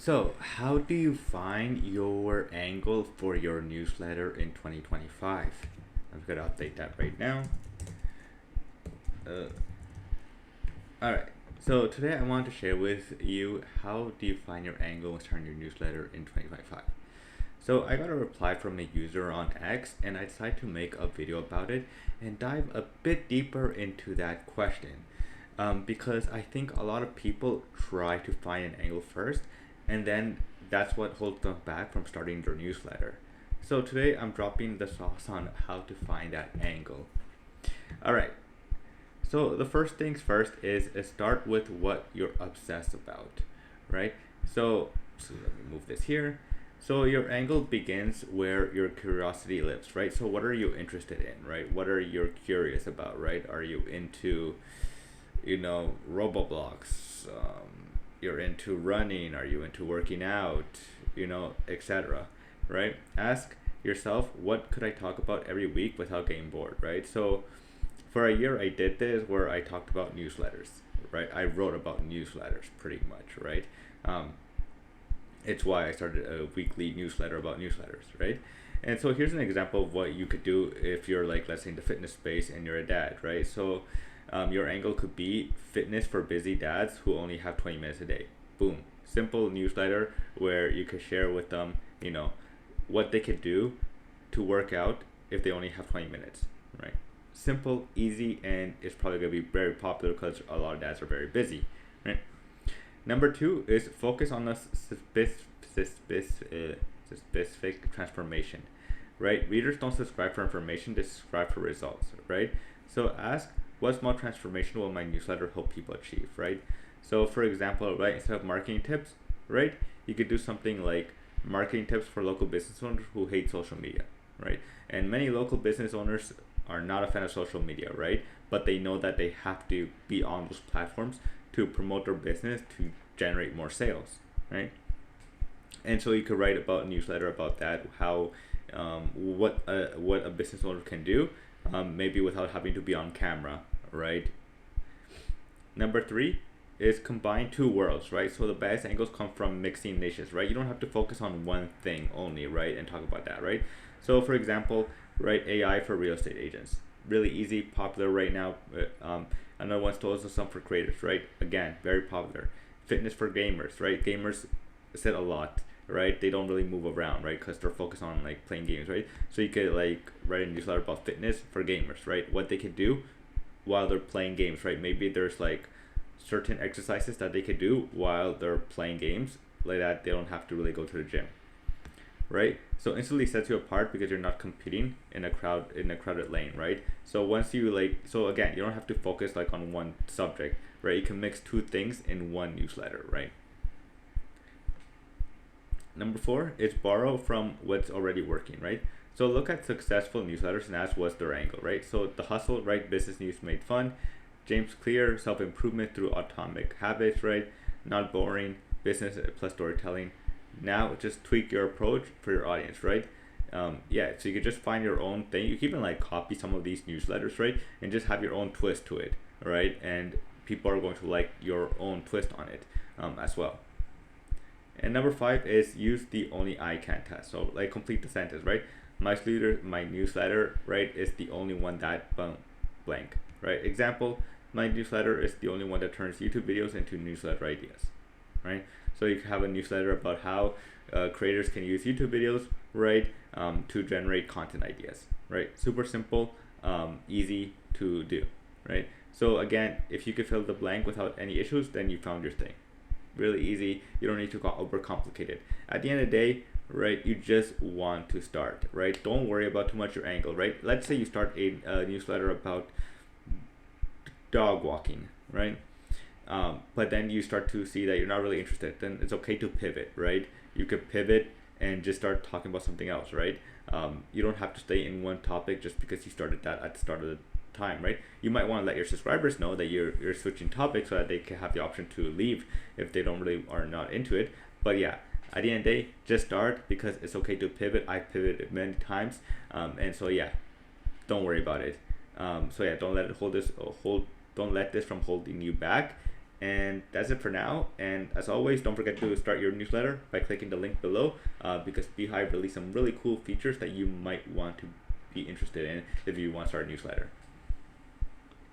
So, how do you find your angle for your newsletter in 2025? I'm going to update that right now. Uh, all right. So today I want to share with you how do you find your angle when starting your newsletter in 2025. So I got a reply from a user on X, and I decided to make a video about it and dive a bit deeper into that question. Because I think a lot of people try to find an angle first, and then that's what holds them back from starting their newsletter. So today I'm dropping the sauce on how to find that angle. All right. So the first things first is start with what you're obsessed about, right? So let me move this here. So your angle begins where your curiosity lives, right? So what are you interested in, right? What are you curious about, right? Are you into, Roblox? You're into running? Are you into working out? Etc. Right? Ask yourself, what could I talk about every week without getting bored, right? So for a year I did this where I talked about newsletters, right? I wrote about newsletters pretty much, right? Um, it's why I started a weekly newsletter about newsletters, right? And so here's an example of what you could do if you're like, let's say in the fitness space and you're a dad, right? So your angle could be fitness for busy dads who only have 20 minutes a day. Boom. Simple newsletter where you could share with them, what they could do to work out if they only have 20 minutes, right? Simple, easy, and it's probably going to be very popular because a lot of dads are very busy, right? Number two is focus on the specific transformation, right? Readers don't subscribe for information, they subscribe for results, right? So ask, what small transformation will my newsletter help people achieve, right? So for example, right, instead of marketing tips, right, you could do something like marketing tips for local business owners who hate social media, right? And many local business owners are not a fan of social media, right? But they know that they have to be on those platforms to promote their business to generate more sales, right? And so you could write about a newsletter about that, how what a business owner can do, maybe without having to be on camera, right? Number three is combine two worlds, right? So the best angles come from mixing niches, right? You don't have to focus on one thing only, right? And talk about that, right? So for example, right, AI for real estate agents, really easy, popular right now. Another one's also some for creators, right? Again, very popular. Fitness for gamers, right? Gamers sit a lot, right? They don't really move around, right? Because they're focused on like playing games, right? So you could like write a newsletter about fitness for gamers, right? What they could do while they're playing games, right? Maybe there's like certain exercises that they could do while they're playing games, like that they don't have to really go to the gym, right? So instantly sets you apart because you're not competing in a crowded lane, right? So once you so again, you don't have to focus like on one subject, right? You can mix two things in one newsletter, right? Number four is borrow from what's already working, right? So look at successful newsletters and ask what's their angle, right? So The Hustle, right? Business news made fun. James Clear, self-improvement through atomic habits, right? Not boring, business plus storytelling. Now just tweak your approach for your audience, right? Yeah, so you can just find your own thing. You can even like copy some of these newsletters, right? And just have your own twist to it, right? And people are going to like your own twist on it as well. And number five is use the only I can test. So like complete the sentence, right? My newsletter, right, is the only one that blank, right? Example, my newsletter is the only one that turns YouTube videos into newsletter ideas, right? So you can have a newsletter about how creators can use YouTube videos, right, to generate content ideas, right? Super simple, easy to do, right? So again, if you could fill the blank without any issues, then you found your thing. Really easy. You don't need to overcomplicate it. At the end of the day, right, you just want to start, right? Don't worry about too much your angle, right? Let's say you start a newsletter about dog walking, right? But then you start to see that you're not really interested, then it's okay to pivot, right? You could pivot and just start talking about something else, right? You don't have to stay in one topic just because you started that at the start of the time, right? You might want to let your subscribers know that you're switching topics so that they can have the option to leave if they don't really are not into it. But yeah, at the end of the day, just start because it's okay to pivot. I pivoted many times, and so yeah, don't worry about it. So yeah, don't let this from holding you back, And that's it for now. And as always, don't forget to start your newsletter by clicking the link below, because Beehive released some really cool features that you might want to be interested in if you want to start a newsletter.